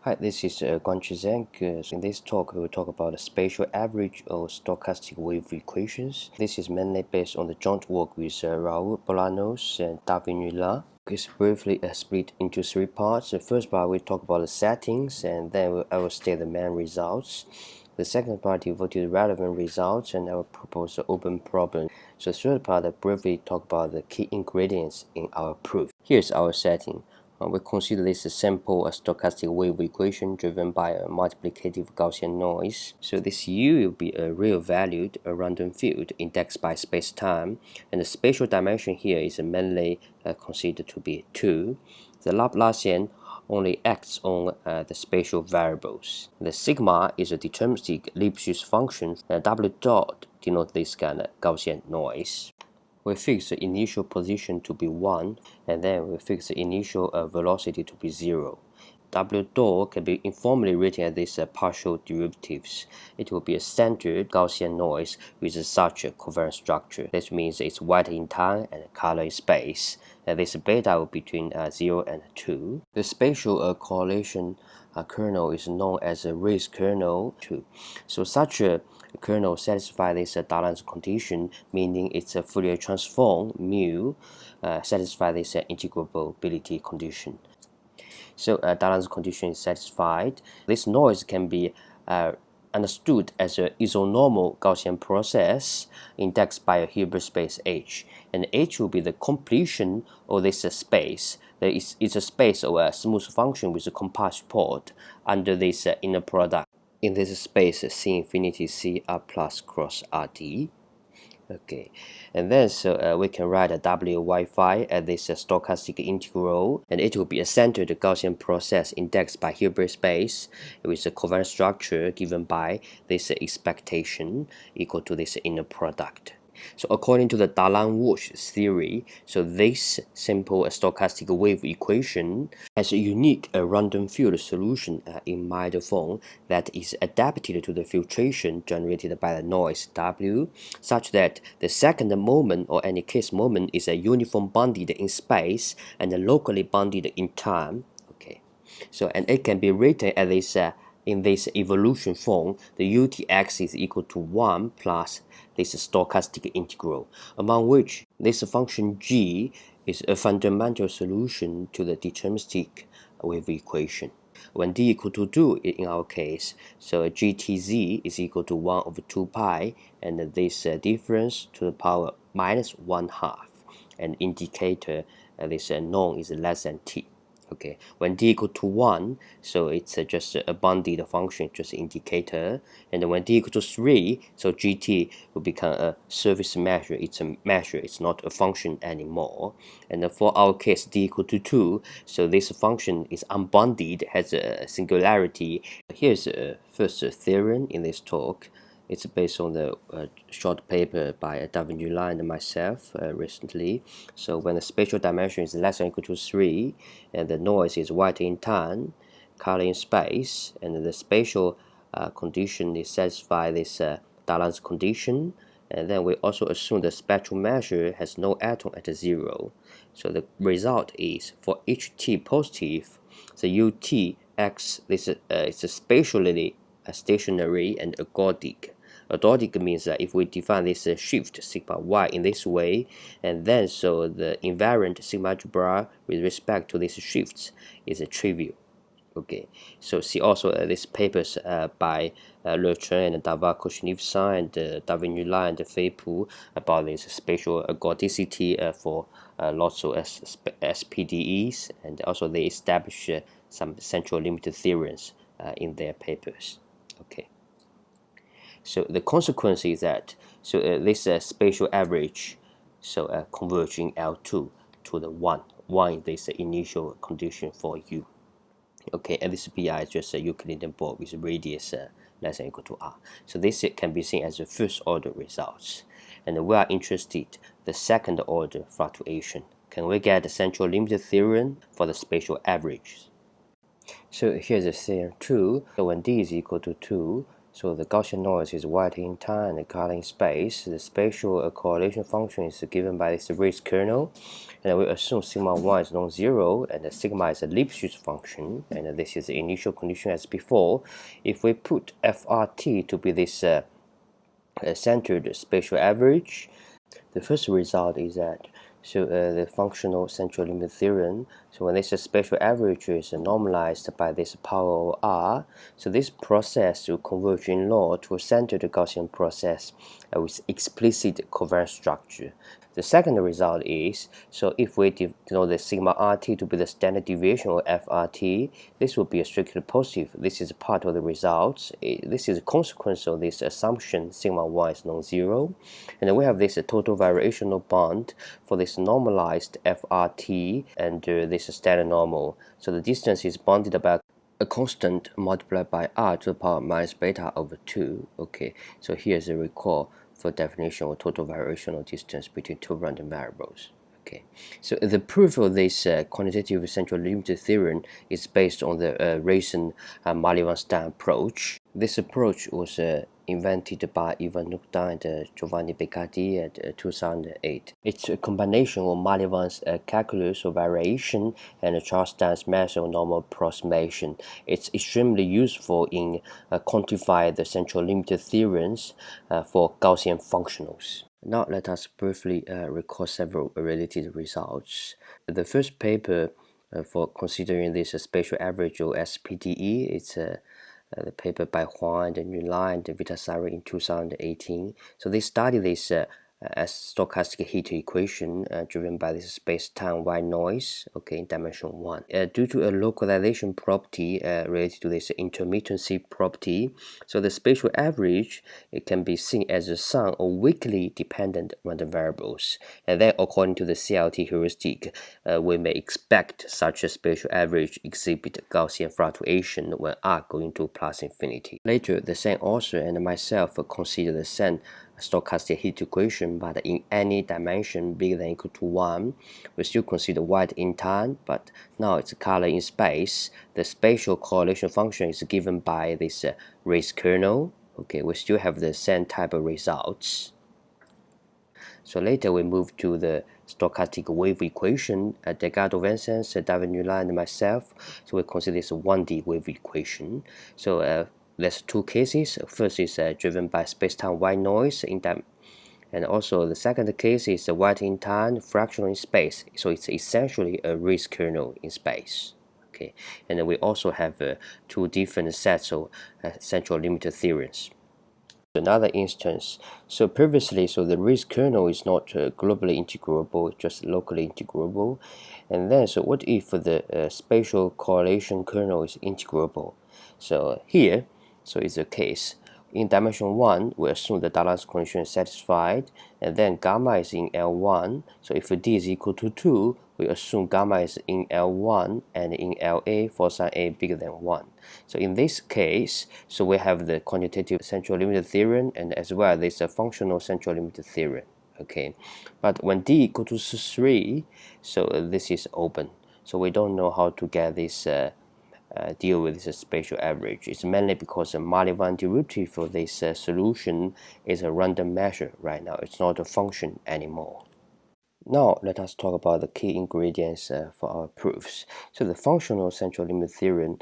Hi, this is Guangqu Zheng. In this talk, we will talk about the spatial average or stochastic wave equations. This is mainly based on the joint work with Raul Bolanos and David Nula. It's briefly split into three parts. The first part, we talk about the settings, and then I will state the main results. The second part devotes to the relevant results, and I will propose an open problem. So the third part, I briefly talk about the key ingredients in our proof. Here's our setting. We consider this a simple stochastic wave equation driven by a multiplicative Gaussian noise. So this U will be a real valued a random field indexed by space-time, and the spatial dimension here is mainly considered to be 2. The Laplacian only acts on the spatial variables. The sigma is a deterministic Lipschitz function, and W dot denotes this kind of Gaussian noise. We fix the initial position to be 1, and then we fix the initial velocity to be 0. W dot can be informally written as these partial derivatives. It will be a standard Gaussian noise with such a covariant structure. This means it's white in time and color in space. And this beta will be between 0 and 2. The spatial correlation kernel is known as a race kernel 2. So such a kernel satisfies this Dalton's condition, meaning its Fourier transform mu satisfies this integrability condition. So Dalton's condition is satisfied. This noise can be understood as an isonormal Gaussian process indexed by a Hilbert space H, and H will be the completion of this space. It's a space of a smooth function with a compact support under this inner product. In this space, C infinity C R plus cross RD. Okay, and then we can write a W Wi-Fi as this stochastic integral, and it will be a centered Gaussian process indexed by Hilbert space with a covariant structure given by this expectation equal to this inner product. So according to the Dalton-Walsh theory, so this simple stochastic wave equation has a unique random field solution in mild form that is adapted to the filtration generated by the noise W, such that the second moment or any case moment is a uniform bounded in space and locally bounded in time. Okay, so and it can be written as this in this evolution form, the UTX is equal to 1 plus this stochastic integral, among which this function g is a fundamental solution to the deterministic wave equation. When d equal to 2 in our case, so gtz is equal to 1 over 2 pi, and this difference to the power minus 1/2, and indicator this known is less than t. Okay, when d equal to 1, so it's just a bounded function, just indicator. And when d equal to 3, so gt will become a surface measure. It's a measure, it's not a function anymore. And for our case, d equal to 2, so this function is unbounded, has a singularity. Here's the first theorem in this talk. It's based on the short paper by David Nula and myself recently. So when the spatial dimension is less than or equal to 3, and the noise is white in time, color in space, and the spatial condition is satisfy this Dalton's condition, and then we also assume the spectral measure has no atom at 0. So the result is for each t positive, the UTX is spatially stationary and ergodic. Ergodic means that if we define this shift sigma y in this way, and then so the invariant sigma algebra with respect to these shifts is trivial. Okay, so see also these papers by Le Chen and Davar Koshnivsan and David Nula and Fei Pu about this spatial ergodicity for lots of SPDEs, and also they establish some central limit theorems in their papers. Okay. So the consequence is that this spatial average converging L2 to the 1. 1 is this initial condition for U. Okay, and this pi is just a Euclidean ball with radius less than or equal to r. So this can be seen as the first order results. And we are interested the second order fluctuation. Can we get the central limit theorem for the spatial average? So here's the theorem 2. So when d is equal to 2, So the Gaussian noise is white in time and color in space. The spatial correlation function is given by this raised kernel, and we assume sigma 1 is non-zero and the sigma is a Lipschitz function, and this is the initial condition as before. If we put FRT to be this centered spatial average, the first result is that the functional central limit theorem. So when this spatial average is normalized by this power of R, so this process will converge in law to a centered Gaussian process with explicit covariance structure. The second result is, so if we denote the sigma RT to be the standard deviation of FRT, this will be a strictly positive. This is part of the results. This is a consequence of this assumption sigma 1 is non-zero. And then we have this total variational bond for this normalized FRT and this standard normal. So the distance is bounded by a constant multiplied by r to the power minus beta over 2. Okay, so here's a recall for definition of total variational distance between two random variables. Okay, so the proof of this quantitative central limit theorem is based on the recent Malivans-Stein approach. This approach was invented by Ivan Nukta and Giovanni Beccati in 2008. It's a combination of Malivans' calculus of variation and Charles Stein's method of normal approximation. It's extremely useful in quantifying the central limit theorems for Gaussian functionals. Now let us briefly recall several related results. The first paper for considering this spatial average or SPDE, it's the paper by Huang and Yunlai and Vitasari in 2018. So they studied this as stochastic heat equation driven by this space-time white noise, okay, in dimension 1. Due to a localization property related to this intermittency property, so the spatial average, it can be seen as a sum of weakly dependent random variables. And then according to the CLT heuristic, we may expect such a spatial average exhibit Gaussian fluctuation when r going to plus infinity. Later, the same author and myself consider the same stochastic heat equation, but in any dimension bigger than or equal to 1. We still consider white in time, but now it's color in space. The spatial correlation function is given by this raised kernel. Okay, we still have the same type of results. So later we move to the stochastic wave equation. Delgado Vincenz, David Newland, and myself. So we consider this 1D wave equation. So there's two cases. First is driven by space-time white noise in time, and also the second case is white in time, fractional in space. So it's essentially a raised kernel in space. Okay, and then we also have two different sets of central limit theorems. Another instance. So previously, so the raised kernel is not globally integrable, just locally integrable. And then, so what if the spatial correlation kernel is integrable? So here, so it's a case. In dimension 1, we assume the Dallas condition is satisfied, and then gamma is in L1. So if d is equal to 2, we assume gamma is in L1 and in LA for some a bigger than 1. So in this case, so we have the quantitative central limit theorem and as well this functional central limit theorem. Okay, but when d equal to 3, so this is open. So we don't know how to get this deal with this spatial average. It's mainly because the Malivans derivative for this solution is a random measure right now. It's not a function anymore. Now let us talk about the key ingredients for our proofs. So the functional central limit theorem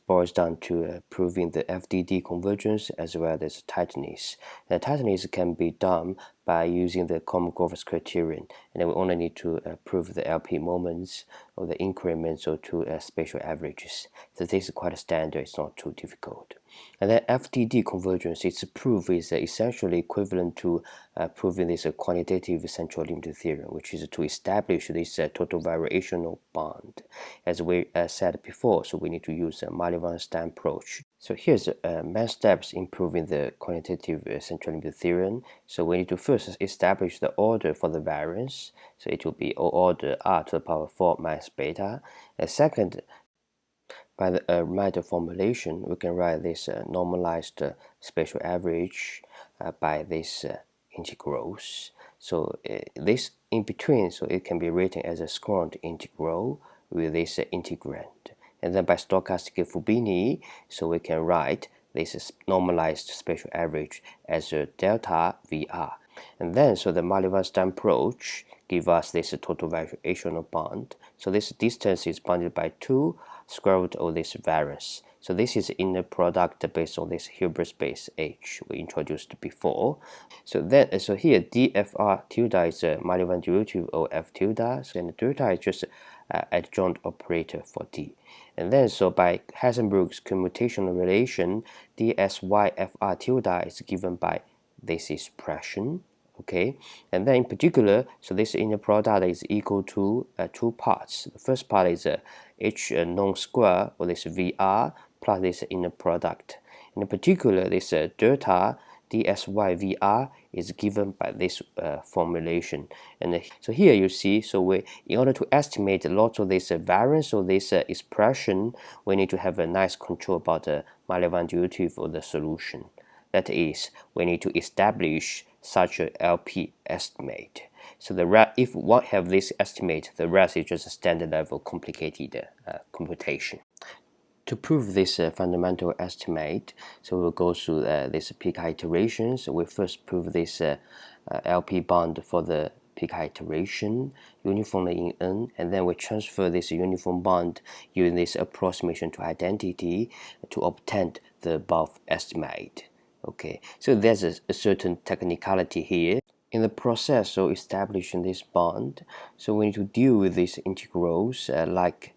boils down to proving the FDD convergence as well as tightness. The tightness can be done by using the Kolmogorov criterion, and then we only need to prove the LP moments or the increments or two spatial averages. So this is quite standard, it's not too difficult. And then FDD convergence, its proof is essentially equivalent to proving this quantitative central limit theorem, which is to establish this total variational bond. As we said before, so we need to use a Malivans-Stein approach. So here's the main steps in proving the quantitative central limit theorem. So we need to first establish the order for the variance. So it will be order r to the power 4 minus beta. And second, by the Riemann formulation, we can write this normalized spatial average by this integrals. So this in between, so it can be written as a squared integral with this integrand. And then by stochastic Fubini, so we can write this is normalized spatial average as a delta VR. And then, so the Malevin-Stein approach give us this total variational bond. So this distance is bounded by 2 square root of this variance. So this is inner product based on this Hilbert space H we introduced before. So here dfr tilde is a Malevin derivative of f tilde, and delta is just adjoint operator for d. And then, so by Heisenberg's commutational relation, dsyfr tilde is given by this expression. Okay, and then in particular, so this inner product is equal to 2 parts. The first part is h known square, or this VR, plus this inner product. And in particular, this delta dsyvr is given by this formulation. And so here you see, so in order to estimate lots of this variance of this expression, we need to have a nice control about the Malevin derivative of the solution. That is, we need to establish such a LP estimate. So if one have this estimate, the rest is just a standard level complicated computation. To prove this fundamental estimate, so we'll go through this Pika iterations. We first prove this LP bond for the Pika iteration uniformly in N, and then we transfer this uniform bond using this approximation to identity to obtain the above estimate. Okay, so there's a certain technicality here. In the process of establishing this bond, so we need to deal with these integrals like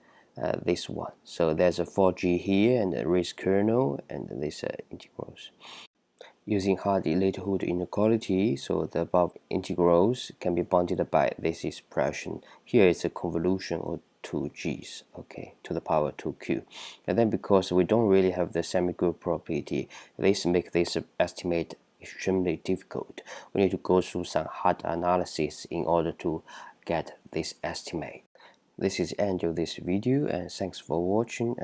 this one. So there's a 4G here and a raised kernel and these integrals. Using Hardy-Littlewood inequality, so the above integrals can be bounded by this expression. Here is a convolution of 2g's, okay, to the power 2q. And then because we don't really have the semi-group property, this makes this estimate extremely difficult. We need to go through some hard analysis in order to get this estimate. This is the end of this video, and thanks for watching.